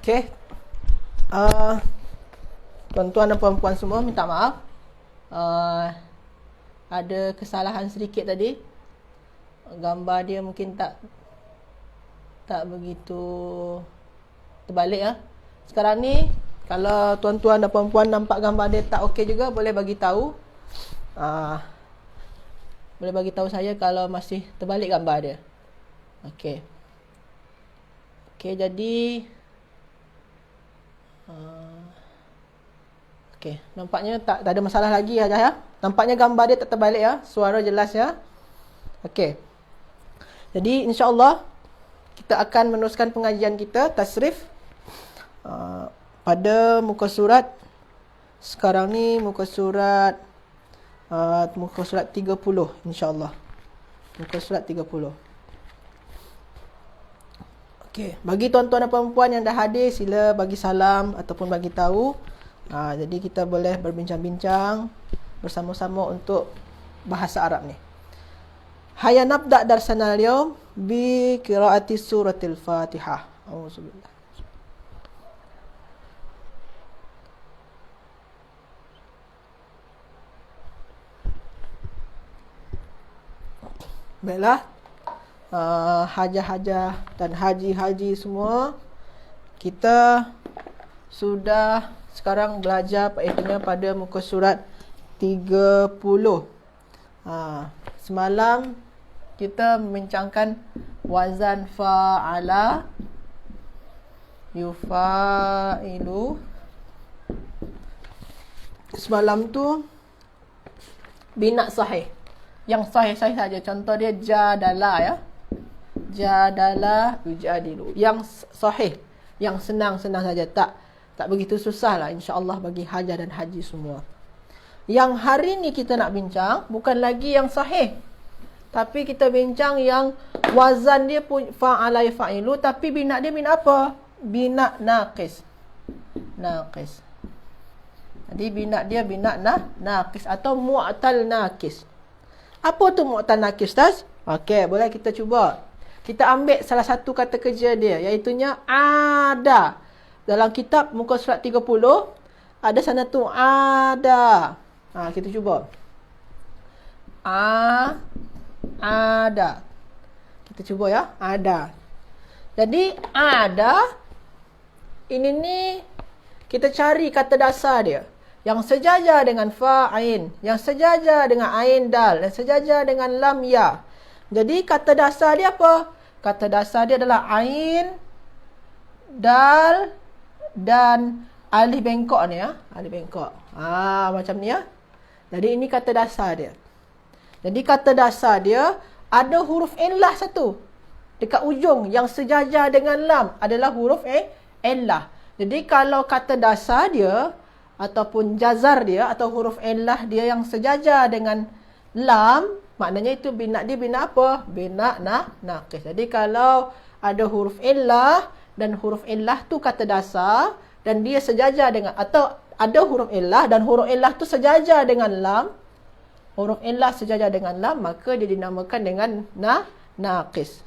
Okey. Tuan-tuan dan puan-puan semua, minta maaf. Ada kesalahan sedikit tadi. Gambar dia mungkin tak begitu terbalik ya. Sekarang ni kalau tuan-tuan dan puan-puan nampak gambar dia tak okey juga, boleh bagi tahu. Boleh bagi tahu saya kalau masih terbalik gambar dia. Okey. Okey, jadi okey, nampaknya tak ada masalah lagi ya. Nampaknya gambar dia tak terbalik ya. Suara jelas ya. Okey. Jadi insya-Allah kita akan meneruskan pengajian kita tasrif pada muka surat sekarang ni, muka surat 30 insya-Allah. Muka surat 30. Okey, bagi tuan-tuan dan puan-puan yang dah hadir, sila bagi salam ataupun bagi tahu. Jadi kita boleh berbincang-bincang bersama-sama untuk bahasa Arab ni. Hayya nabda darsana al-yawm bi qiraati suratil Fatihah. Auzubillah. Baiklah, hajah-hajah dan haji-haji semua, kita sudah sekarang belajar iaitu pada muka surat 30. Semalam kita membincangkan wazan fa'ala, yufa'ilu. Semalam tu bina sahih. Yang sahih-sahih saja. Contoh dia jadala ya. Jadala yujadilu. Yang sahih, yang senang-senang saja, tak begitu susah lah insya-Allah bagi hajah dan haji semua. Yang hari ni kita nak bincang bukan lagi yang sahih, tapi kita bincang yang wazan dia fa'ala fa'ilu, tapi bina dia bina apa? Bina naqis. Naqis. Jadi bina dia bina naqis atau mu'tal naqis. Apa tu mu'tal naqis, Ustaz? Okey, boleh kita cuba. Kita ambil salah satu kata kerja dia, iaitunya ada. Dalam kitab muka surat 30 ada sana tu ada. Kita cuba. Ada. Kita cuba ya, ada. Jadi ada ini ni kita cari kata dasar dia yang sejajar dengan fa ain, yang sejajar dengan ain dal, dan sejajar dengan lam ya. Jadi kata dasar dia apa? Kata dasar dia adalah ain, dal dan alif bengkok ni ya, alif bengkok. Macam ni ya. Jadi ini kata dasar dia. Jadi kata dasar dia ada huruf illah satu dekat ujung yang sejajar dengan lam adalah huruf illah. Jadi kalau kata dasar dia ataupun jazar dia atau huruf illah dia yang sejajar dengan lam, maknanya itu bina dia bina apa? Bina naqis. Jadi kalau ada huruf illah dan huruf illah tu kata dasar dan dia sejajar dengan, atau ada huruf illah dan huruf illah tu sejajar dengan lam, huruf illah sejajar dengan lam, maka dia dinamakan dengan naqis.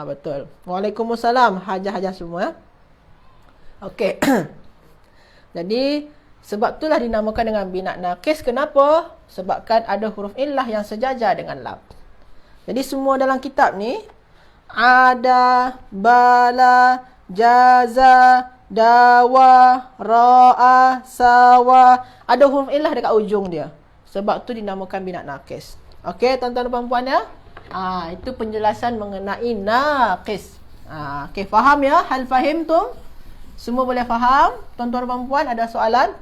Betul. Waalaikumsalam hajah-hajah semua. Okey. Jadi sebab itulah dinamakan dengan bina naqis. Kenapa? Sebabkan ada huruf illah yang sejajar dengan lam. Jadi semua dalam kitab ni ada, bala, jaza, dawa, ra'a, sawa, ada huruf illah dekat ujung dia. Sebab tu dinamakan bina naqis. Okey, tuan-tuan dan puan-puan ya. Itu penjelasan mengenai naqis. Okey, faham ya? Hal fahim tu? Semua boleh faham? Tuan-tuan dan puan-puan, ada soalan?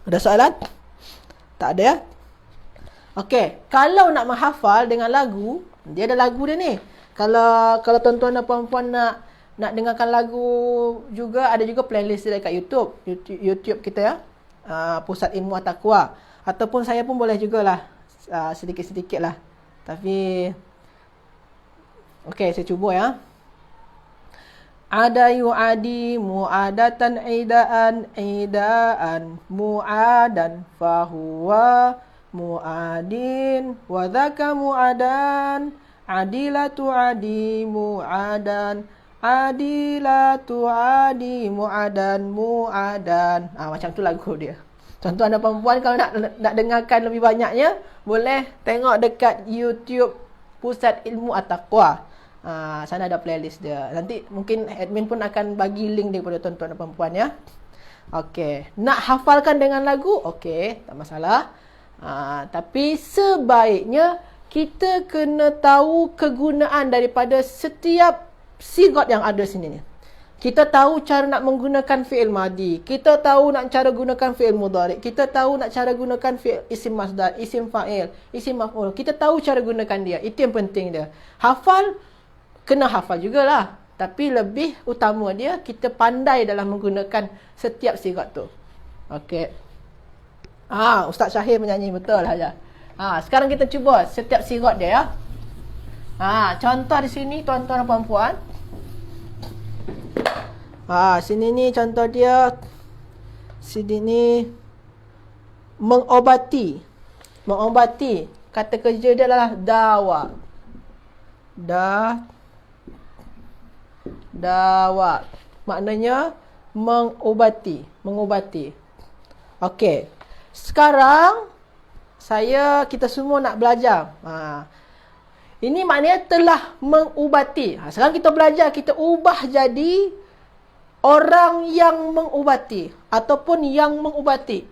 Ada soalan? Tak ada ya? Okey, kalau nak menghafal dengan lagu, dia ada lagu dia ni. Kalau tuan-tuan dan puan-puan nak dengarkan lagu juga, ada juga playlist dia dekat YouTube kita ya. Pusat Ilmu At-Taqwa. Ataupun saya pun boleh jugalah sedikit-sedikit lah. Tapi okey, saya cuba ya. Ada yu'adi mu'adatan idaan mu'adan fahuwa mu'adin wa dhaka mu'adan Adilatu adi mu'adan. Adilatu adi mu'adan mu'adan. Macam tu lagu dia. Tuan-tuan dan puan-puan, kalau nak dengarkan lebih banyaknya, boleh tengok dekat YouTube Pusat Ilmu At-Taqwa. Sana ada playlist dia. Nanti mungkin admin pun akan bagi link dia kepada tuan-tuan dan puan-puan ya. Okey, nak hafalkan dengan lagu? Okey, tak masalah. Tapi sebaiknya kita kena tahu kegunaan daripada setiap sigot yang ada sini ni. Kita tahu cara nak menggunakan fi'il madi. Kita tahu nak cara gunakan fi'il mudhari'. Kita tahu nak cara gunakan fi'il isim masdar, isim fa'il, isim maf'ul. Kita tahu cara gunakan dia. Itu yang penting dia. Hafal, kena hafal jugalah. Tapi lebih utama dia, kita pandai dalam menggunakan setiap sigot tu. Okey. Ustaz Syahir menyanyi betul saja. Sekarang kita cuba setiap sigot dia ya. Contoh di sini tuan-tuan dan puan-puan. Sini ni contoh dia. Sini ni mengobati. Mengobati. Kata kerja dia adalah dawa. Dawa. Maknanya mengobati. Mengobati. Okey. Sekarang kita semua nak belajar. Ini maknanya telah mengubati. Sekarang kita belajar, kita ubah jadi orang yang mengubati ataupun yang mengubati.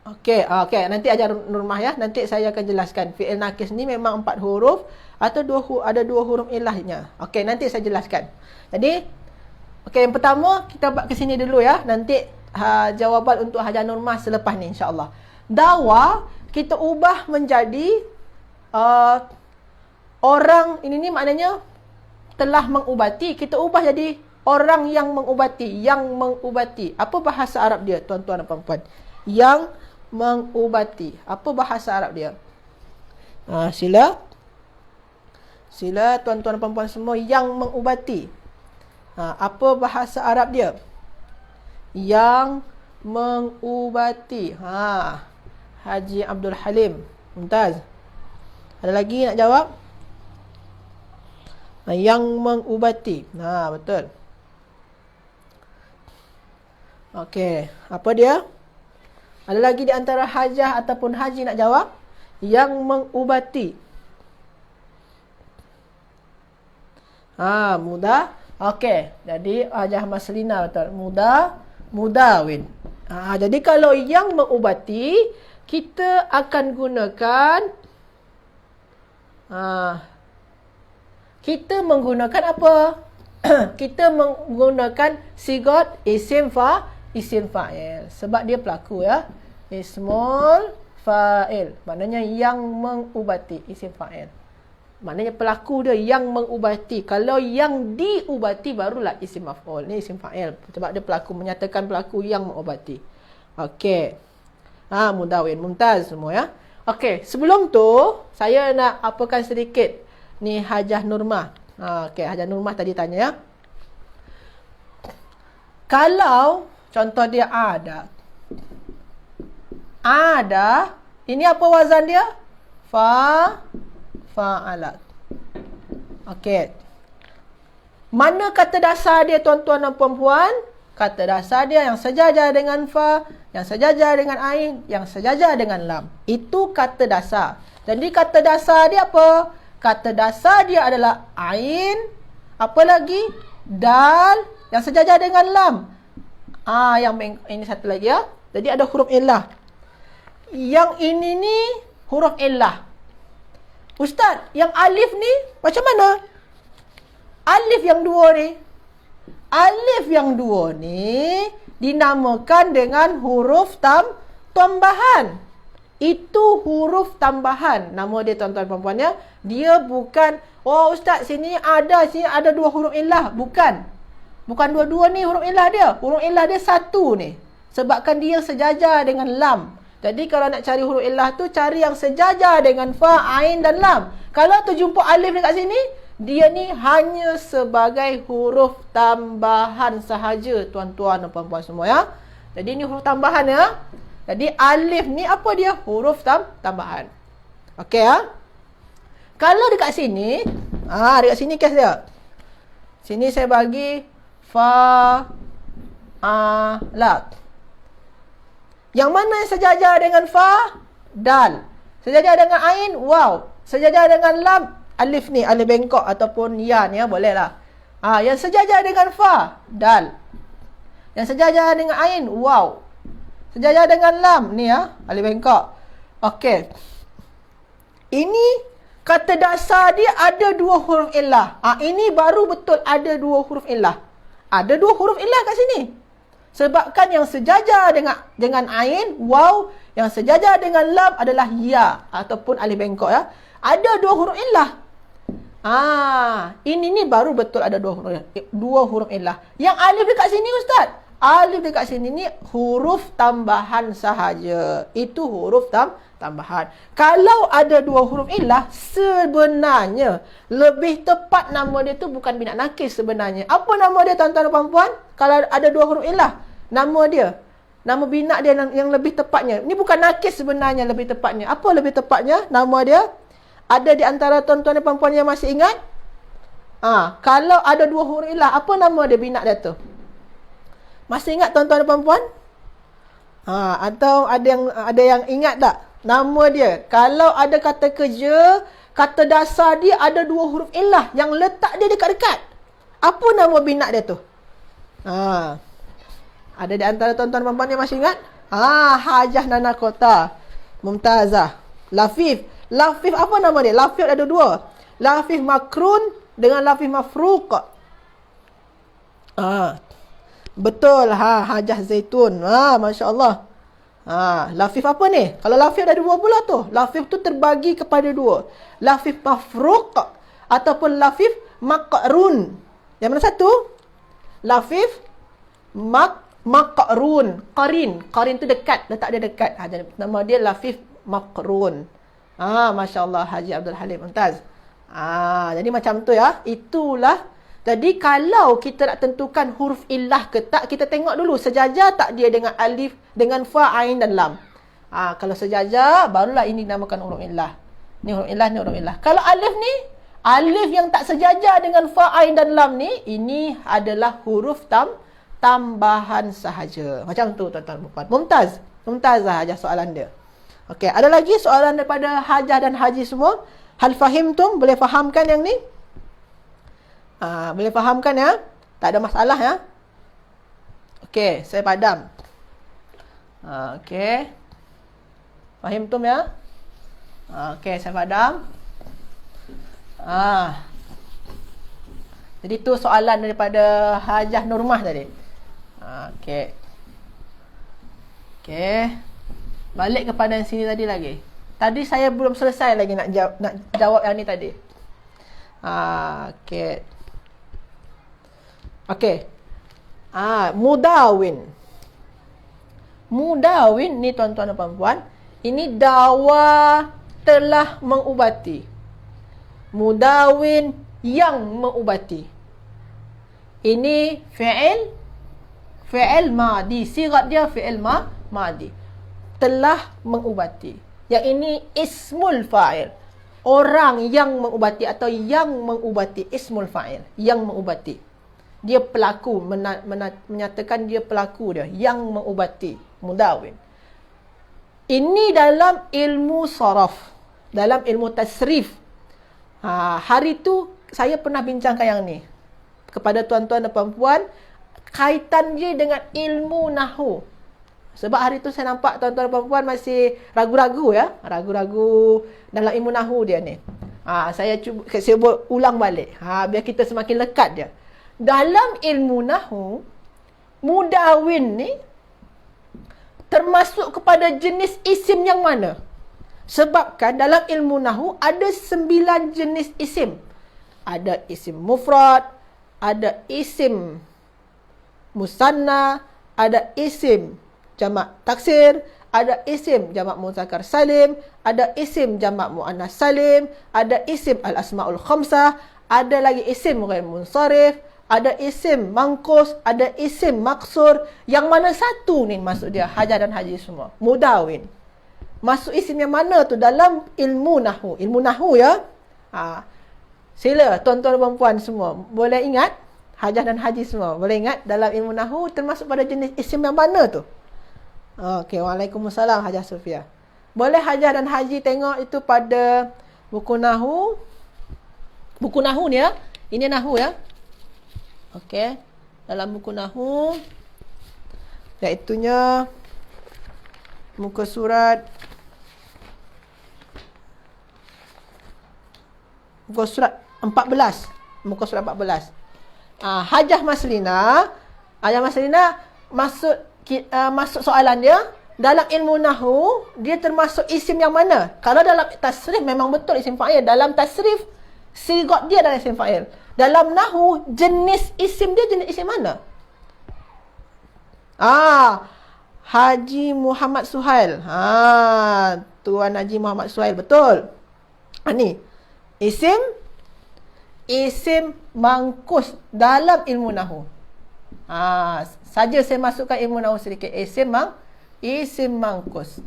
Okey, nanti ajar Nurmah ya. Nanti saya akan jelaskan. Fi'il nakis ni memang 4 huruf atau ada 2 huruf ilahnya. Okey, nanti saya jelaskan. Jadi, yang pertama kita buat ke sini dulu ya. Nanti jawapan untuk Hajar Nurmah selepas ni insya-Allah. Dawa kita ubah menjadi orang, ini maknanya telah mengubati, kita ubah jadi orang yang mengubati. Apa bahasa Arab dia tuan-tuan dan puan-puan? Yang mengubati. Apa bahasa Arab dia? Sila tuan-tuan dan puan-puan semua, yang mengubati. Apa bahasa Arab dia? Yang mengubati. Haji Abdul Halim. Mumtaz. Ada lagi nak jawab? Yang mengubati. Betul. Okey. Apa dia? Ada lagi di antara hajah ataupun haji nak jawab? Yang mengubati. Mudah. Okey, jadi Hajah Maslina betul. Mudawin. Jadi kalau yang mengubati, kita akan gunakan kita menggunakan apa? Kita menggunakan sigot isim fa'il. Sebab dia pelaku ya. Ismul fa'il. Maknanya yang mengubati, isim fa'il. Maknanya pelaku dia yang mengubati. Kalau yang diubati barulah isim maf'ul. Ni isim fa'il. Sebab dia pelaku, menyatakan pelaku yang mengubati. Okey. Mudawin, mumtaz semua ya. Okey, sebelum tu saya nak apakan sedikit ni Hajah Nurmah. Okey, Hajah Nurmah tadi tanya ya. Kalau contoh dia ada. Ini apa wazan dia? Fa'alat. Okey. Mana kata dasar dia tuan-tuan dan puan-puan? Kata dasar dia yang sejajar dengan fa, yang sejajar dengan ain, yang sejajar dengan lam. Itu kata dasar. Jadi kata dasar dia apa? Kata dasar dia adalah ain, apa lagi? Dal, yang sejajar dengan lam. Yang ini satu lagi ya. Jadi ada huruf illah. Yang ini ni huruf illah. Ustaz, yang alif ni macam mana? Alif yang dua ni. Alif yang dua ni dinamakan dengan huruf tambahan. Itu huruf tambahan. Nama dia tuan-tuan dan puan-puan ya. Dia bukan, Ustaz sini ada 2 huruf illah. Bukan dua-dua ni huruf illah dia. Huruf illah dia 1 ni. Sebabkan dia sejajar dengan lam. Jadi kalau nak cari huruf illah tu, cari yang sejajar dengan fa, ain dan lam. Kalau tu jumpa alif dekat sini, dia ni hanya sebagai huruf tambahan sahaja tuan-tuan dan puan-puan semua ya. Jadi ni huruf tambahan ya. Jadi alif ni apa dia? Huruf tambahan. Okey ya. Kalau dekat sini, dekat sini kes dia. Sini saya bagi fa la. Yang mana yang sejajar dengan fa? Dal. Sejajar dengan ain? Waw. Sejajar dengan lam? Alif ni, alif bengkok ataupun ya ni ya, boleh lah. Yang sejajar dengan fa? Dal. Yang sejajar dengan ain? Waw. Sejajar dengan lam ni ya, alif bengkok. Okey. Ini kata dasar dia ada 2 huruf illah. Ini baru betul ada 2 huruf illah. Ada 2 huruf illah kat sini. Sebabkan yang sejajar dengan ain, waw, yang sejajar dengan lam adalah ya ataupun alif bengkok ya. Ada 2 huruf illah. Ini ni baru betul ada 2 huruf illah. Yang alif dekat sini ustaz, alif dekat sini ni huruf tambahan sahaja. Itu huruf tambahan. Kalau ada 2 huruf illah, sebenarnya lebih tepat nama dia tu bukan binat nakis sebenarnya. Apa nama dia tuan-tuan dan puan-puan? Kalau ada 2 huruf illah, nama dia, nama binat dia yang lebih tepatnya. Ni bukan nakis sebenarnya lebih tepatnya. Apa lebih tepatnya? Nama dia ada di antara tuan-tuan dan puan-puan yang masih ingat? Kalau ada 2 huruf illah, apa nama dia binat dia tu? Masih ingat tuan-tuan dan puan-puan? Atau ada yang ingat tak nama dia? Kalau ada kata kerja, kata dasar dia ada 2 huruf illah yang letak dia dekat-dekat. Apa nama binat dia tu? Ada di antara tuan-tuan dan puan-puan yang masih ingat? Hajah Nana Kota, Mumtazah, Lafif. Lafif apa nama dia? Lafif ada 2. Lafif makrun dengan lafif mafruq. Betul. Hajah Zaitun. Masya Allah. Lafif apa ni? Kalau lafif ada 2 pula tu. Lafif tu terbagi kepada 2. Lafif mafruq ataupun lafif makrun. Yang mana satu? Lafif makrun. Qarin tu dekat. Letak dia dekat. Nama dia lafif makrun. Masya Allah, Haji Abdul Halim Mumtaz. Jadi macam tu ya. Itulah. Jadi kalau kita nak tentukan huruf illah ke tak, kita tengok dulu sejajar tak dia dengan alif, dengan fa, ain dan lam. Kalau sejajar, barulah ini dinamakan huruf illah. Ni huruf illah, ni huruf illah. Kalau alif ni, alif yang tak sejajar dengan fa, ain dan lam ni, ini adalah huruf tambahan sahaja. Macam tu tuan-tuan dan puan. Mumtazah aja soalan dia. Okey, ada lagi soalan daripada Hajah dan Haji semua? Hal fahimtum? Boleh fahamkan yang ni? Boleh fahamkan ya? Tak ada masalah ya? Okey, saya padam. Okey. Fahimtum ya? Okey, saya padam. Jadi tu soalan daripada Hajah Nurmah tadi. Okey. Okey. Balik kepada yang sini tadi lagi. Tadi saya belum selesai lagi nak jawab yang ni tadi. Okey. Okey. Mudawin. Mudawin ni tuan-tuan dan puan-puan, ini dawa telah mengubati. Mudawin yang mengubati. Ini fi'il madi. Sigat dia fi'il madi. Telah mengubati. Yang ini ismul fa'il. Orang yang mengubati atau yang mengubati. Ismul fa'il. Yang mengubati. Dia pelaku. Menyatakan dia pelaku dia. Yang mengubati. Mudawin. Ini dalam ilmu saraf. Dalam ilmu tasrif. Hari tu saya pernah bincangkan yang ni. Kepada tuan-tuan dan puan-puan. Kaitan dia dengan ilmu nahu. Sebab hari tu saya nampak tuan-tuan dan puan-puan masih ragu-ragu ya. Ragu-ragu dalam ilmu nahu dia ni. Saya buat ulang balik. Biar kita semakin lekat dia. Dalam ilmu nahu, mudawin ni termasuk kepada jenis isim yang mana? Sebabkan dalam ilmu nahu ada 9 jenis isim. Ada isim mufrad, ada isim musanna, ada isim jamak taksir, ada isim jamak muzakkar salim, ada isim jamak muannas salim, ada isim al-asmaul khamsah, ada lagi isim ghair munsharif, ada isim mangkus, ada isim maksur. Yang mana satu ni masuk dia? Hajah dan haji semua. Mudawin. Masuk isim yang mana tu dalam ilmu Nahwu? Ilmu Nahwu ya. Sila tuan-tuan dan puan semua. Boleh ingat? Hajah dan haji semua. Boleh ingat dalam ilmu Nahwu termasuk pada jenis isim yang mana tu? Okey, waalaikumsalam Hajah Sofia. Boleh hajah dan haji tengok itu pada buku Nahwu. Buku Nahwu ni ya. Ini Nahwu ya. Okey. Dalam buku Nahwu, iaitunya muka surat 14. Muka surat 14. Hajah Maslina. Hajah Maslina masuk soalan dia. Dalam ilmu Nahwu, dia termasuk isim yang mana? Kalau dalam tasrif memang betul isim fa'il. Dalam tasrif, sigot dia dalam isim fa'il. Dalam Nahwu, jenis isim dia jenis isim mana? Haji Muhammad Suhail. Tuan Haji Muhammad Suhail, betul. Ni, isim mangkus dalam ilmu Nahwu. Saja saya masukkan ilmu Nahwu sedikit. Isim mangkus.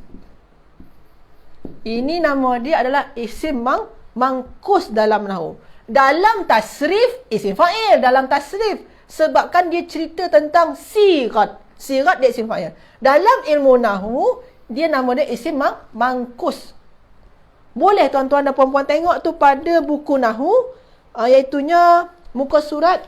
Ini nama dia adalah isim mangkus dalam Nahwu. Dalam tasrif, isim fa'il dalam tasrif. Sebabkan dia cerita tentang sigat. Sigat dia isim fa'il. Dalam ilmu Nahwu, dia nama dia isim mangkus. Boleh tuan-tuan dan puan-puan tengok tu pada buku Nahwu, iaitunya muka surat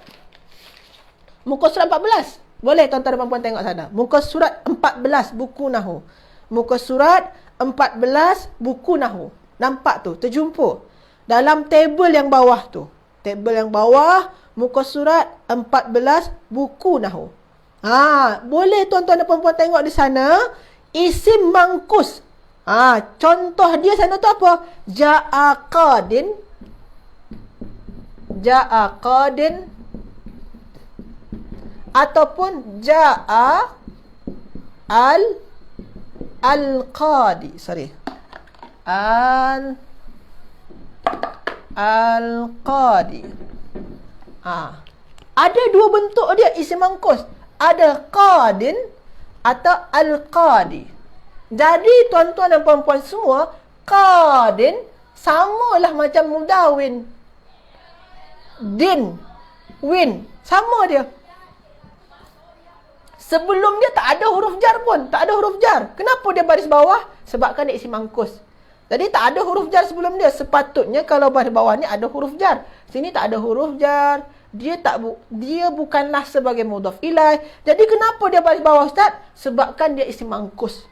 14. Boleh tuan-tuan dan puan-puan tengok sana. Muka surat 14 buku Nahwu. Muka surat 14 buku Nahwu. Nampak tu, terjumpa. Dalam tabel yang bawah tu. Tabel yang bawah, muka surat 14 buku Nahwu. Boleh tuan-tuan dan puan-puan tengok di sana. Isim mangkus. Contoh dia sana tu apa? Ja'a qadin. Ataupun ja'a al-qadi. Al-qadi. Ada dua bentuk dia isim mangkus. Ada qadin atau al-qadi. Jadi tuan-tuan dan puan-puan semua, qadin samalah macam mudawin. Win, sama dia. Sebelum dia tak ada huruf jar pun. Tak ada huruf jar. Kenapa dia baris bawah? Sebabkan dia isim mangkus. Jadi tak ada huruf jar sebelum dia. Sepatutnya kalau baris bawah ni ada huruf jar. Sini tak ada huruf jar. Dia bukanlah sebagai mudhaf ilaih. Jadi kenapa dia baris bawah, Ustaz? Sebabkan dia isim mangkus.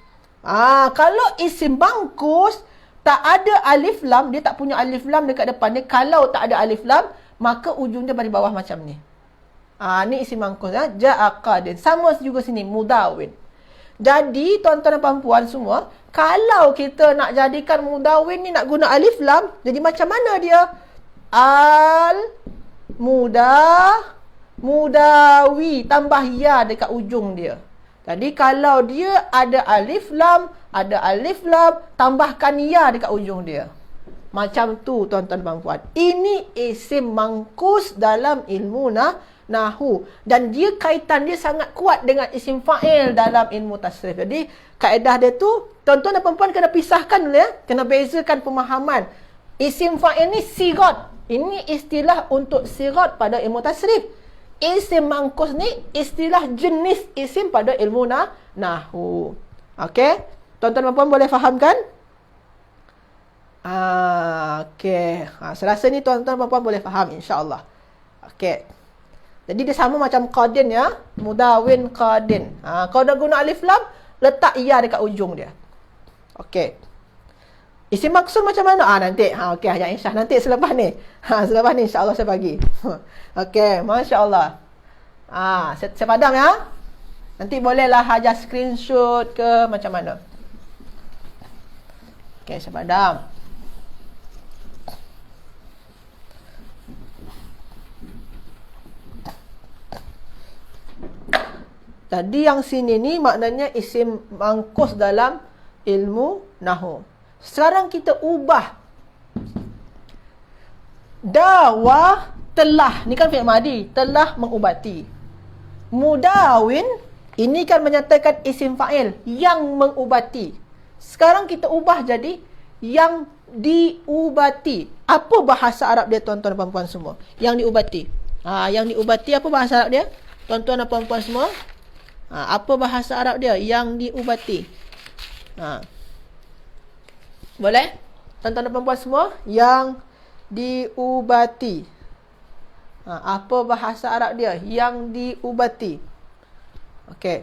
Kalau isim mangkus, tak ada alif lam. Dia tak punya alif lam dekat depan dia. Kalau tak ada alif lam, maka ujung dia baris bawah macam ni. Ni isim mangkus. Ja'a qadin. Sama juga sini, mudawin. Jadi, tuan-tuan dan puan-puan semua, kalau kita nak jadikan mudawin ni nak guna alif lam, jadi macam mana dia? Mudawi. Tambah ya dekat ujung dia. Jadi, kalau dia ada alif lam, tambahkan ya dekat ujung dia. Macam tu, tuan-tuan dan puan-puan. Ini isim mangkus dalam ilmu Nahwu. Dan dia kaitan dia sangat kuat dengan isim fa'il dalam ilmu tasrif. Jadi, kaedah dia tu, tuan-tuan dan puan-puan kena pisahkan dulu ya. Kena bezakan pemahaman. Isim fa'il ni sigat. Ini istilah untuk sigat pada ilmu tasrif. Isim mangkus ni istilah jenis isim pada ilmu Nahwu. Okey? Tuan-tuan dan puan-puan boleh fahamkan? Okey. Saya rasa ni tuan-tuan dan puan-puan boleh faham insya-Allah. Okey. Jadi dia sama macam qadin ya. Mudawin qadin. Kalau dah guna alif lam, letak ya dekat ujung dia. Okey. Isim maksud macam mana? Nanti. Okey, Hajah Insyah. Nanti selepas ni. Selepas ni insya-Allah saya bagi. Okey, masya-Allah. Saya padam ya. Nanti bolehlah Hajah screenshot ke macam mana. Okey, saya padam. Tadi yang sini ni maknanya isim mangkus dalam ilmu Nahwu. Sekarang kita ubah. Dawah telah, ni kan fi'il madi, telah mengubati. Mudawin, ini kan menyatakan isim fa'il, yang mengubati. Sekarang kita ubah jadi yang diubati. Apa bahasa Arab dia, tuan-tuan dan puan-puan semua? Yang diubati. Yang diubati apa bahasa Arab dia? Tuan-tuan dan puan-puan semua. Apa bahasa Arab dia? Yang diubati. Boleh? Tuan-tuan dan puan-puan semua. Yang diubati. Apa bahasa Arab dia? Yang diubati. Okey.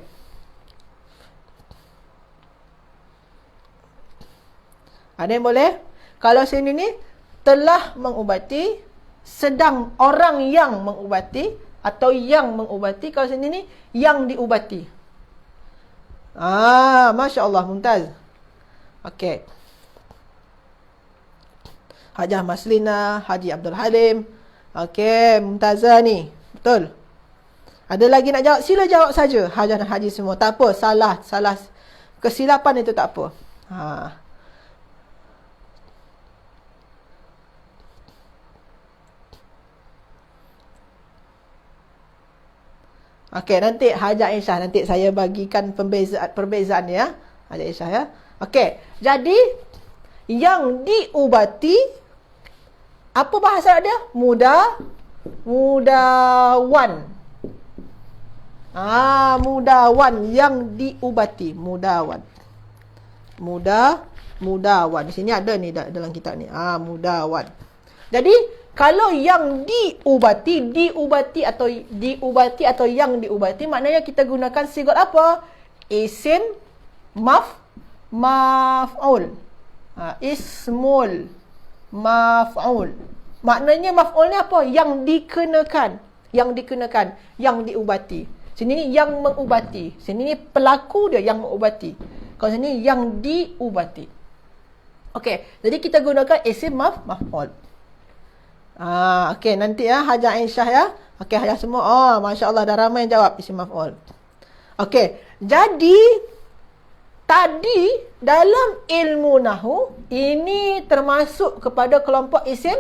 Ada yang boleh? Kalau sini ni telah mengubati, sedang orang yang mengubati, atau yang mengubati. Kalau sini ni yang diubati. Masya Allah, Mumtaz. Okey. Hajah Maslina, Haji Abdul Halim. Okey, Mumtazah ni. Betul. Ada lagi nak jawab? Sila jawab saja. Hajah dan Haji semua. Tak apa, salah. Kesilapan itu tak apa. Okey, nanti Hajah Aisyah, nanti saya bagikan perbezaan ya. Hajah Aisyah ya. Okey, jadi yang diubati, apa bahasa dia? Mudawan. Mudawan yang diubati. Mudawan. Mudawan. Di sini ada ni dalam kitab ni. Mudawan. Jadi kalau yang diubati atau yang diubati, maknanya kita gunakan sigat apa? Isim maf'ul. Ismul maf'ul. Maknanya maf'ul ni apa? Yang dikenakan, yang diubati. Sini ni yang mengubati. Sini ni pelaku dia yang mengubati. Kalau sini yang diubati. Okey, jadi kita gunakan isim maf'ul. Okey, nanti ya Hajah Aisyah ya. Okey, Hajah semua. Masya Allah, dah ramai yang jawab isim maf'ul. Okey, jadi tadi dalam ilmu nahwu ini termasuk kepada kelompok isim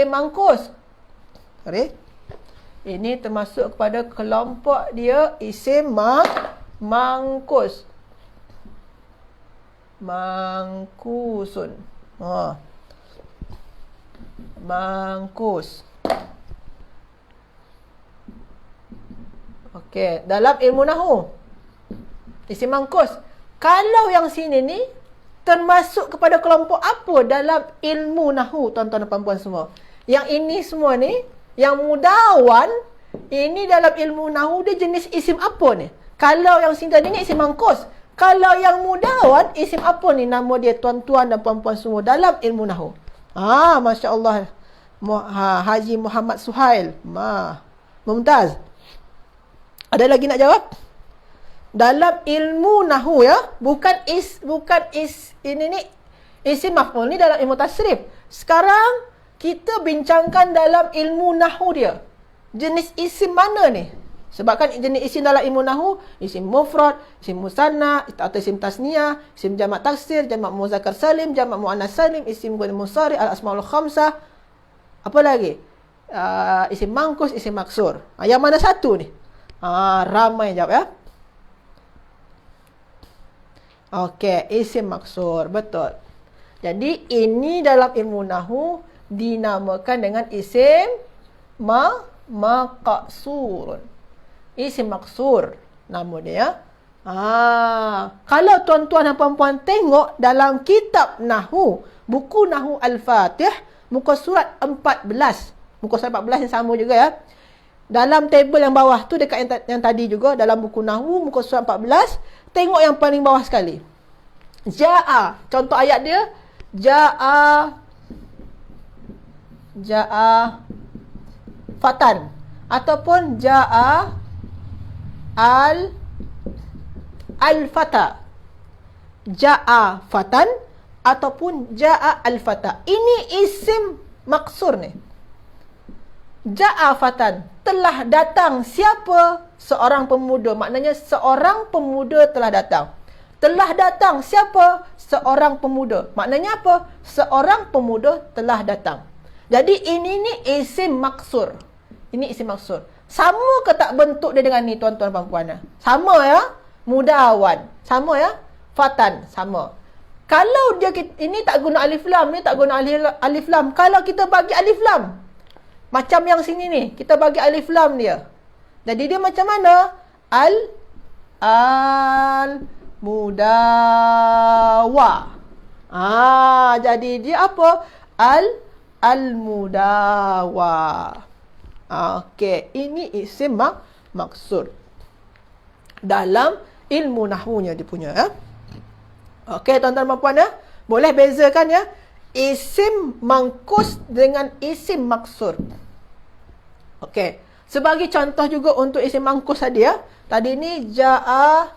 mangkus. Sorry. Ini termasuk kepada kelompok dia isim mangkus. Mangkusun. Mangkus. Okey, dalam ilmu nahwu isim mangkus. Kalau yang sini ni termasuk kepada kelompok apa dalam ilmu nahwu, tuan-tuan dan puan-puan semua? Yang ini semua ni, yang mudawan, ini dalam ilmu nahwu dia jenis isim apa ni? Kalau yang sini tadi ni isim mangkus. Kalau yang mudawan, isim apa ni nama dia, tuan-tuan dan puan-puan semua dalam ilmu nahwu? Masya Allah. Haji Muhammad Suhail. Mumtaz. Ada lagi nak jawab? Dalam ilmu nahwu ya, bukan ini ni isim maf'ul ni dalam ilmu tasrif. Sekarang kita bincangkan dalam ilmu nahwu dia. Jenis isim mana ni? Sebabkan jenis isim dalam ilmu nahwu, isim mufrad, isim musanna, atau isim tasniyah, isim jamak taksir, jamak muzakkar salim, jamak muannas salim, isim ghair munsharif, al-asmaul khamsah. Apa lagi? Isim mangkus, isim maksur. Yang mana satu ni? Ramai jawab ya. Okey, isim maksur. Betul. Jadi ini dalam ilmu nahwu dinamakan dengan isim maqsurun. Isim maksur nama dia. Kalau tuan-tuan dan puan-puan tengok dalam kitab nahwu, buku nahwu Al-Fatih, muka surat 14. Muka surat 14 yang sama juga ya. Dalam tabel yang bawah tu dekat yang tadi juga, dalam buku nahwu muka surat 14, tengok yang paling bawah sekali. Ja'a, contoh ayat dia, ja'a fatan ataupun ja'a al-fata. Ja'a fatan ataupun ja'a al-fata. Ini isim maksur ni. Ja'a fatan, telah datang siapa? Seorang pemuda. Maknanya seorang pemuda telah datang. Telah datang siapa? Seorang pemuda. Maknanya apa? Seorang pemuda telah datang. Jadi ini ni isim maksur. Ini isim maksur. Sama ke tak bentuk dia dengan ni tuan-tuan dan puan-puan? Sama ya? Mudawan. Sama ya? Fatan. Sama. Kalau dia ini tak guna alif lam, ni tak guna alif lam. Kalau kita bagi alif lam, macam yang sini ni, kita bagi alif lam dia. Jadi dia macam mana? Al-mudawa. Jadi dia apa? Al-mudawa. Okey, ini isim maksud. Dalam ilmu nahwunya dia punya ya. Okey, tuan-tuan dan puan ya. Boleh bezakan ya isim mangkus dengan isim maksur. Okey. Sebagai contoh juga untuk isim mangkus tadi ya. Tadi ni Ja'a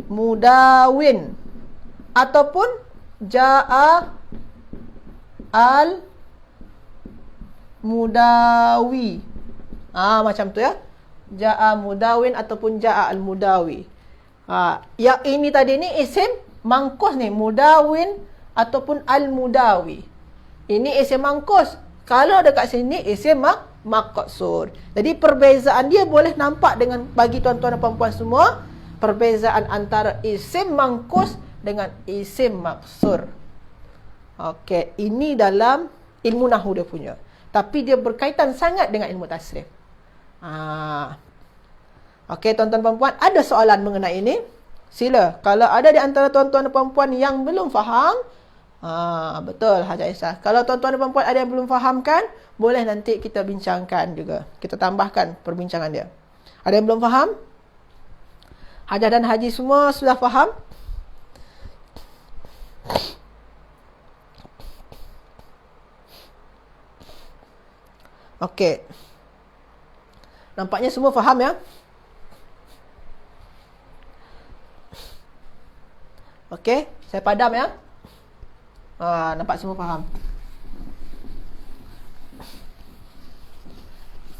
mudawin ataupun Ja'a al mudawi. Macam tu ya. Ja'a mudawin ataupun Ja'a al mudawi. Yang ini tadi ni isim mangkus ni, mudawin ataupun al mudawi. Ini isim mangkus. Kalau dekat sini isim maqsur. Jadi perbezaan dia boleh nampak dengan bagi tuan-tuan dan puan-puan semua, perbezaan antara isim mangkus dengan isim maksur. Okey, ini dalam ilmu nahwu dia punya. Tapi dia berkaitan sangat dengan ilmu tasrif. Okey, tuan-tuan dan puan-puan, ada soalan mengenai ini? Sila. Kalau ada di antara tuan-tuan dan puan-puan yang belum faham, betul Haji Aisyah. Kalau tuan-tuan dan puan-puan ada yang belum fahamkan, boleh nanti kita bincangkan juga. Kita tambahkan perbincangan dia. Ada yang belum faham? Hajah dan Haji semua sudah faham? Okey. Nampaknya semua faham ya? Okey, saya padam ya. Nampak semua faham.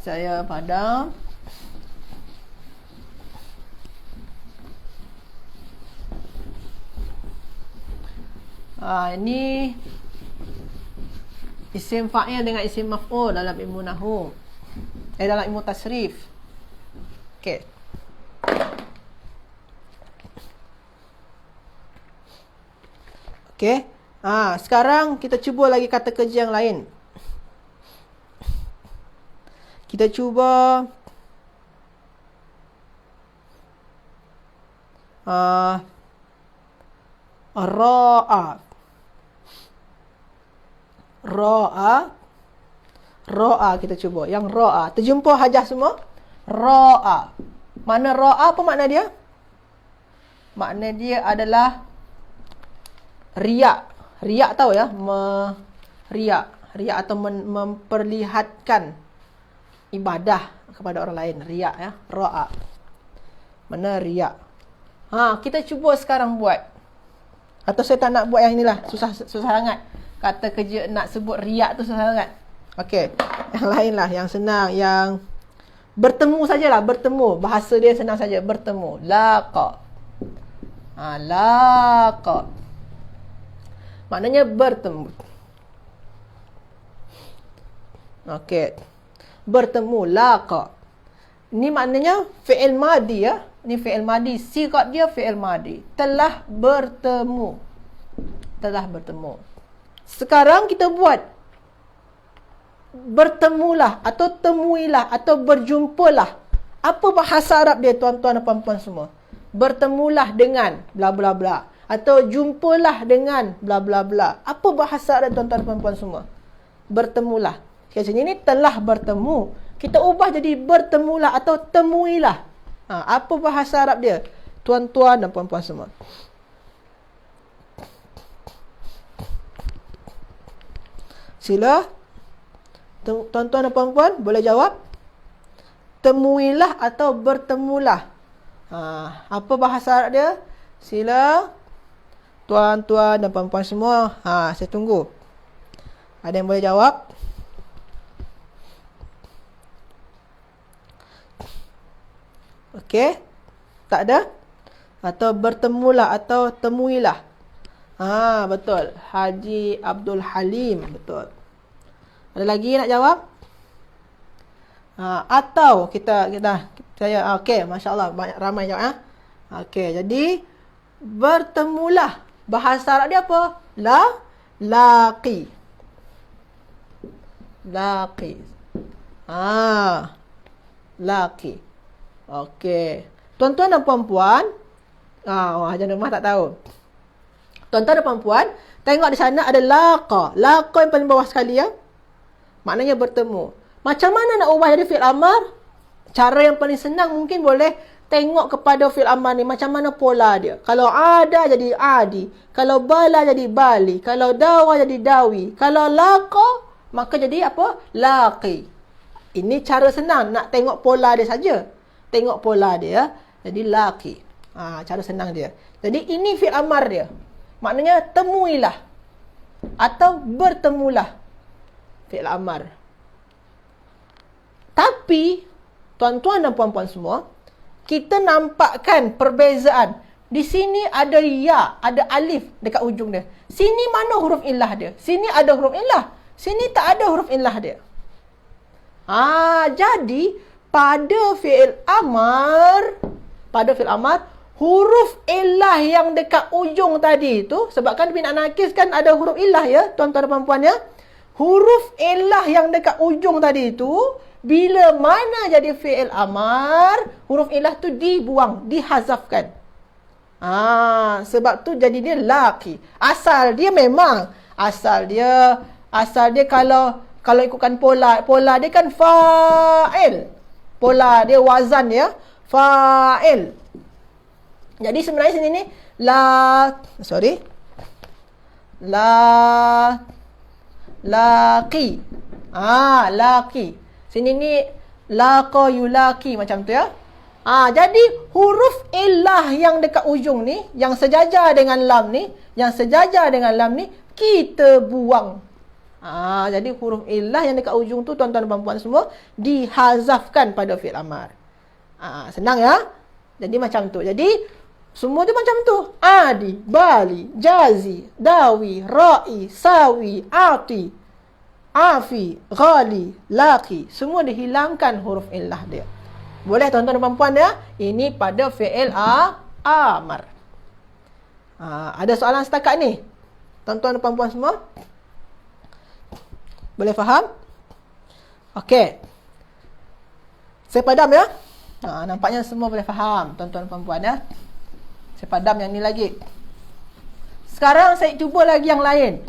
Saya padam. Ini isim fa'il dengan isim maf'ul dalam ilmu nahwu. Dalam ilmu tasrif. Okey. Okey. Sekarang kita cuba lagi kata kerja yang lain. Kita cuba ra'a. Ra'a kita cuba. Yang ra'a. Terjumpa hajah semua? Ra'a. Mana ra'a apa makna dia? Makna dia adalah riak. Riak tahu ya? Riak. Riak atau memperlihatkan ibadah kepada orang lain. Riak ya. Ra'a. Mana riak? Kita cuba sekarang buat. Atau saya tak nak buat yang inilah. Susah sangat. Kata kerja nak sebut riak tu susah sangat. Okey. Yang lain lah. Yang senang. Yang bertemu sajalah. Bertemu. Bahasa dia senang saja. Bertemu. Laqa. Laqa. Maknanya bertemu. Okey. Bertemu. Laqa. Ini maknanya fi'il madi ya. Ini fi'il madi. Sigat dia fi'il madi. Telah bertemu. Telah bertemu. Sekarang kita buat. Bertemulah atau temuilah atau berjumpalah. Apa bahasa Arab dia tuan-tuan dan puan-puan semua? Bertemulah dengan bla bla bla. Atau jumpalah dengan bla bla bla. Apa bahasa Arab tuan-tuan dan puan-puan semua? Bertemulah. Biasanya ini telah bertemu. Kita ubah jadi bertemulah atau temuilah. Apa bahasa Arab dia? Tuan-tuan dan puan-puan semua. Sila. Tuan-tuan dan puan-puan boleh jawab. Temuilah atau bertemulah. Apa bahasa Arab dia? Sila. Tuan-tuan dan puan-puan semua. Saya tunggu. Ada yang boleh jawab? Okey. Tak ada? Atau bertemulah atau temuilah. Betul. Haji Abdul Halim. Betul. Ada lagi nak jawab? Atau saya okey, masya-Allah banyak ramai jawab. Okey, jadi bertemulah. Bahasa Arab dia apa? Laqi. Laqi. Laqi. Okey. Tuan-tuan dan puan-puan, Hajar Rumah tak tahu. Tuan-tuan dan puan-puan, tengok di sana ada laqa. Laqa yang paling bawah sekali ya. Maknanya bertemu. Macam mana nak ubah jadi fi'il amar? Cara yang paling senang mungkin boleh tengok kepada fi'il amar ni macam mana pola dia. Kalau ada jadi adi, kalau bala jadi bali, kalau dawa jadi dawi, kalau laqa maka jadi apa? Laqi. Ini cara senang nak tengok pola dia saja. Tengok pola dia, jadi laqi. Cara senang dia. Jadi ini fi'il amar dia. Maknanya temuilah atau bertemulah, fi'il amar. Tapi tuan-tuan dan puan-puan semua, kita nampakkan perbezaan. Di sini ada ya, ada alif dekat ujung dia. Sini mana huruf illah dia? Sini ada huruf illah. Sini tak ada huruf illah dia. Jadi pada fi'il amar, huruf illah yang dekat ujung tadi tu, sebab kan binat nakis kan ada huruf illah ya, tuan-tuan dan puan-puan ya. Huruf illah yang dekat ujung tadi tu, bila mana jadi fi'il amar, huruf illah tu dibuang, dihazafkan. Sebab tu jadi dia laqi. Asal dia kalau ikutkan pola dia kan fa'il. Pola dia wazan ya, fa'il. Jadi sebenarnya sini ni laqi. Laqi. Sini ni laqa yulaqi macam tu ya. Jadi huruf illah yang dekat ujung ni, yang sejajar dengan lam ni, kita buang. Jadi huruf illah yang dekat ujung tu tuan-tuan dan puan-puan semua dihazafkan pada fi'il amar. Senang ya. Jadi macam tu. Jadi semua dia macam tu. Adi, bali, jazi, dawi, ra'i, sawi, ati, afi, ghali, laqi. Semua dihilangkan huruf illah dia. Boleh tuan-tuan dan puan-puan ya? Ini pada fi'il amar. Ada soalan setakat ni? Tuan-tuan dan puan-puan semua? Boleh faham? Okey. Saya padam ya. Nampaknya semua boleh faham, tuan-tuan dan puan-puan ya. Saya padam yang ni lagi. Sekarang saya cuba lagi yang lain.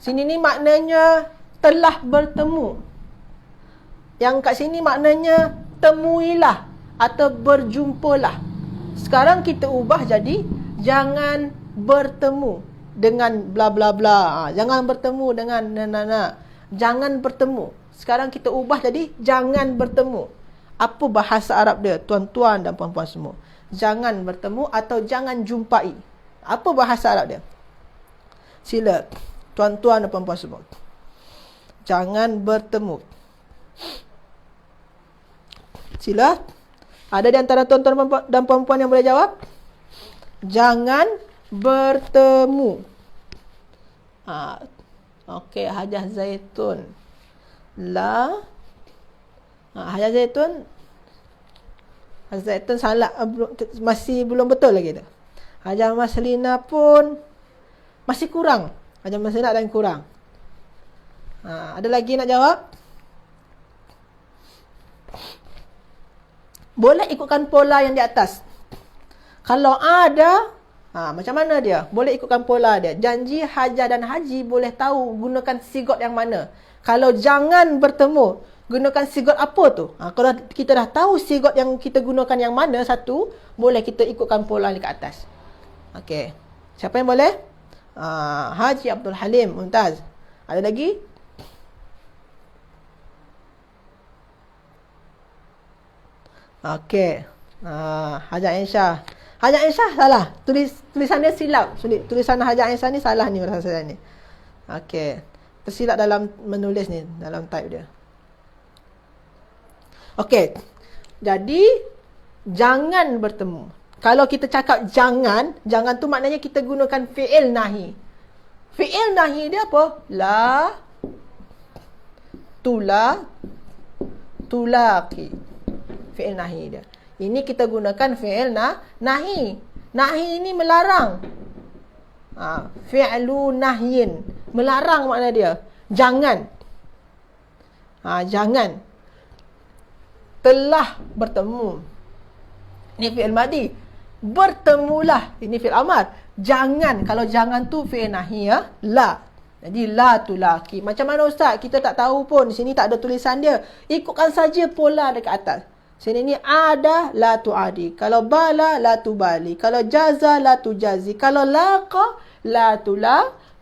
Sini ni maknanya telah bertemu. Yang kat sini maknanya temuilah atau berjumpalah. Sekarang kita ubah jadi jangan bertemu dengan bla bla bla. Jangan bertemu dengan Jangan bertemu. Sekarang kita ubah jadi jangan bertemu. Apa bahasa Arab dia, tuan-tuan dan puan-puan semua? Jangan bertemu atau jangan jumpai. Apa bahasa Arab dia? Sila, tuan-tuan dan puan-puan semua. Jangan bertemu. Sila. Ada di antara tuan-tuan dan puan-puan yang boleh jawab? Jangan bertemu. Okey, Hajah Zaitun. Hajah Zaitun. Hajah Zaitun salah. Masih belum betul lagi tu. Hajah Maslina pun masih kurang. Hajah Maslina ada yang kurang. Ada lagi nak jawab? Boleh ikutkan pola yang di atas. Kalau ada, macam mana dia? Boleh ikutkan pola dia. Janji, hajah dan haji boleh tahu gunakan sigot yang mana. Kalau jangan bertemu, gunakan sigot apa tu? Kalau kita dah tahu sigot yang kita gunakan yang mana satu, boleh kita ikutkan pola yang dekat atas. Okey. Siapa yang boleh? Haji Abdul Halim, Mumtaz. Ada lagi? Okey. Hajah Aisyah. Hajah Aisyah salah. Tulisannya silap. Tulisan Hajah Aisyah ni salah ni rasa saya ni. Okey. Tersilap dalam menulis ni, dalam type dia. Okey. Jadi jangan bertemu. kalau kita cakap jangan tu maknanya kita gunakan fi'il nahi. Fi'il nahi dia apa? La tulaqi. Fi'il nahi dia. Ini kita gunakan fi'il nahi. Nahi ini melarang. Fi'lu nahyin. Melarang makna dia. Jangan. Jangan. Telah bertemu. Ini fi'il madi. Bertemulah. Ini fi'il amar. Jangan. Kalau jangan tu fi'il nahi ya. La. Jadi la tulaqi. Macam mana ustaz? Kita tak tahu pun. Di sini tak ada tulisan dia. Ikutkan saja pola dekat atas. Sini ni ada la tuadi. Kalau bala la tubali. Kalau jaza la tujazi. Kalau laqa la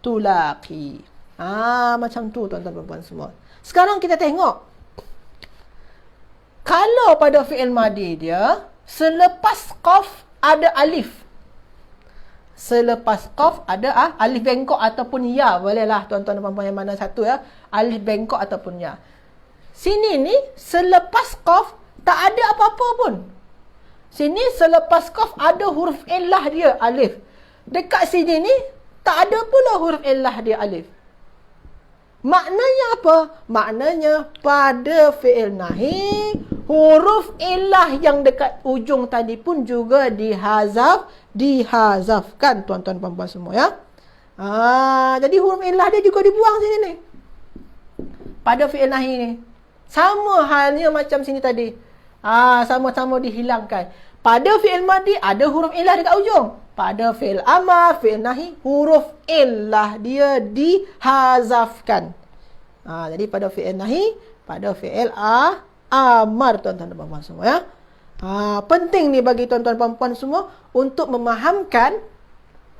tulaqi. Macam tu tuan-tuan dan puan semua. Sekarang kita tengok. Kalau pada fi'il madi dia selepas qaf ada alif. Selepas qaf ada alif bengkok ataupun ya. Bolehlah tuan-tuan dan puan-puan yang mana satu ya. Alif bengkok ataupun ya. Sini ni selepas qaf tak ada apa-apa pun. Sini selepas qaf ada huruf illah dia alif. Dekat sini ni tak ada pula huruf illah dia alif. Maknanya apa? Maknanya pada fi'il nahi huruf illah yang dekat ujung tadi pun juga dihazafkan tuan-tuan dan puan-puan semua ya. Jadi huruf illah dia juga dibuang sini ni. Pada fi'il nahi ni. Sama halnya macam sini tadi. Sama-sama dihilangkan. Pada fi'il madi ada huruf illah dekat ujung. Pada fi'il amar, fi'il nahi, huruf illah dia dihazafkan. Jadi pada fi'il nahi, pada fi'il amar tuan-tuan dan puan-puan semua ya. Penting ni bagi tuan-tuan dan puan-puan semua untuk memahamkan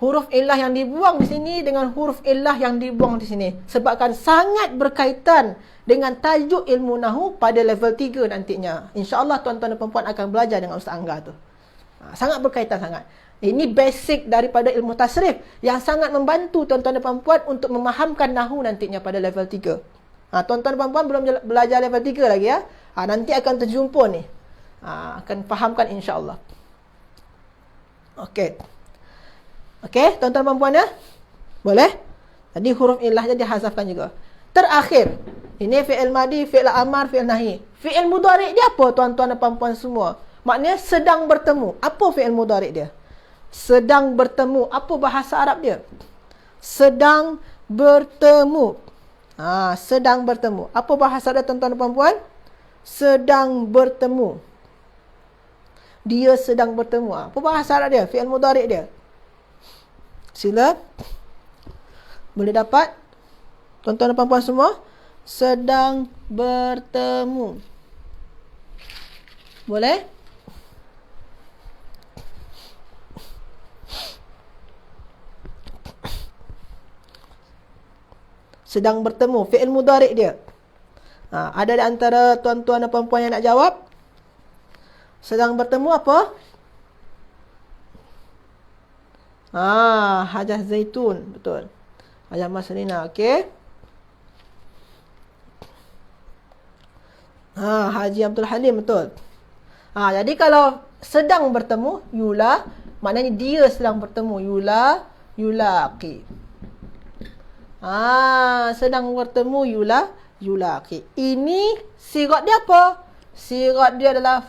huruf illah yang dibuang di sini dengan huruf illah yang dibuang di sini. Sebabkan sangat berkaitan dengan tajuk ilmu nahu pada level 3 nantinya. InsyaAllah tuan-tuan dan puan-puan akan belajar dengan Ustaz Angga tu. Sangat berkaitan sangat. Ini basic daripada ilmu tasrif yang sangat membantu tuan-tuan dan puan-puan untuk memahamkan nahu nantinya pada level 3. Tuan-tuan dan puan-puan belum belajar level 3 lagi ya. Nanti akan terjumpa ni. Akan fahamkan insyaAllah. Okey, tuan-tuan dan puan-puan ya. Boleh? Jadi huruf illahnya dihazafkan juga. Terakhir, ini fi'il madi, fi'il amar, fi'il nahi. Fi'il mudhari' dia apa tuan-tuan dan puan-puan semua? Maknanya sedang bertemu. Apa fi'il mudhari' dia? Sedang bertemu. Apa bahasa Arab dia? Sedang bertemu. Sedang bertemu. Apa bahasa dia tuan-tuan dan puan-puan? Sedang bertemu. Dia sedang bertemu. Apa bahasa Arab dia? Fi'il mudhari' dia. Sila. Boleh dapat? Tuan-tuan dan puan-puan semua, sedang bertemu. Boleh? Sedang bertemu. Fi'il mudhari' dia. Ada di antara tuan-tuan dan puan-puan yang nak jawab? Sedang bertemu apa? Hajah Zaitun. Betul. Hajah Maslina. Okey. Haji Abdul Halim. Betul. Jadi kalau sedang bertemu, yula, maknanya dia sedang bertemu. Yulaqi. Sedang bertemu, yulaqi. Ini sigat dia apa? Sigat dia adalah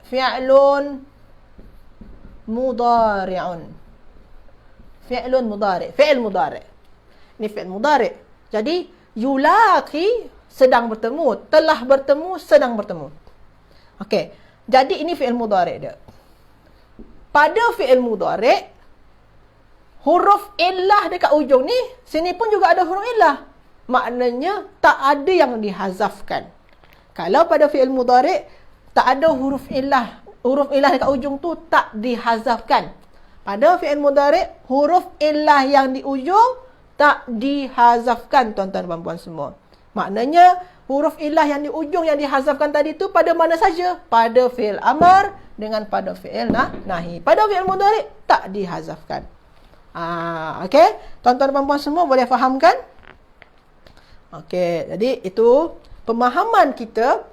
fi'lun mudhari'un. Fi'lun mudhari'. Fi'il mudhari'. Ini fi'il mudhari'. Jadi yulaqi sedang bertemu, telah bertemu, sedang bertemu. Okey. Jadi ini fi'il mudhari' dia. Pada fi'il mudhari' huruf illah dekat ujung ni, sini pun juga ada huruf illah. Maknanya tak ada yang dihazafkan. Kalau pada fi'il mudhari' tak ada huruf illah dekat ujung tu tak dihazafkan. Pada fi'il mudhari' huruf illah yang di ujung tak dihazafkan tuan-tuan dan puan-puan semua. Maknanya huruf illah yang di ujung yang dihazafkan tadi tu pada mana saja? Pada fi'il amar dengan pada fi'il nahi. Pada fi'il mudhari' tak dihazafkan. Okey, tuan-tuan dan puan-puan semua boleh fahamkan? Okey, jadi itu pemahaman kita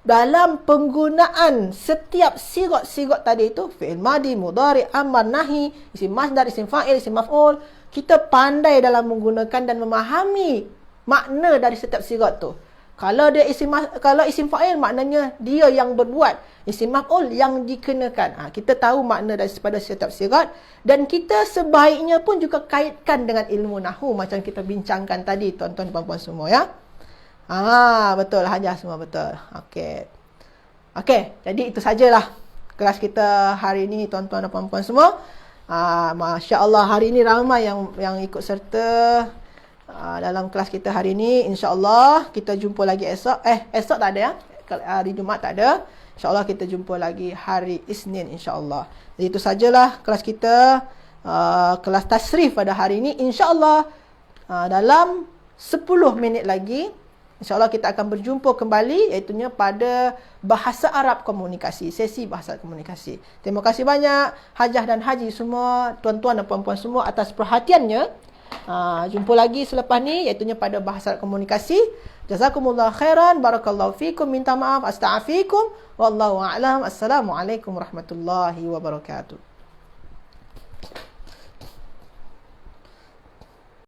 dalam penggunaan setiap sigat-sigat tadi itu, fi'il madi, mudhari, amar, nahi, isim masdar, isim fa'il, isim maf'ul, kita pandai dalam menggunakan dan memahami makna dari setiap sigat tu. Kalau isim fa'il, maknanya dia yang berbuat. Isim maf'ul yang dikenakan. Kita tahu makna daripada setiap sigat, dan kita sebaiknya pun juga kaitkan dengan ilmu nahwu macam kita bincangkan tadi, tuan-tuan dan puan-puan semua ya. Betul, Hajah semua betul. Okey, jadi itu sajalah kelas kita hari ini, tuan-tuan dan puan-puan semua. Masya Allah, hari ini ramai yang ikut serta dalam kelas kita hari ini. InsyaAllah kita jumpa lagi esok. Esok tak ada ya, hari Jumaat tak ada. InsyaAllah kita jumpa lagi hari Isnin insyaAllah. Jadi itu sajalah kelas kita, kelas tasrif pada hari ini. InsyaAllah dalam 10 minit lagi InsyaAllah kita akan berjumpa kembali, iaitunya pada bahasa Arab komunikasi, sesi bahasa komunikasi. Terima kasih banyak Hajah dan Haji semua, tuan-tuan dan puan-puan semua atas perhatiannya. Jumpa lagi selepas ni, iaitunya pada bahasa Arab komunikasi. Jazakumullah khairan, barakallahu fikum, minta maaf, astagfirukum, wallahu a'lam. Assalamualaikum warahmatullahi wabarakatuh.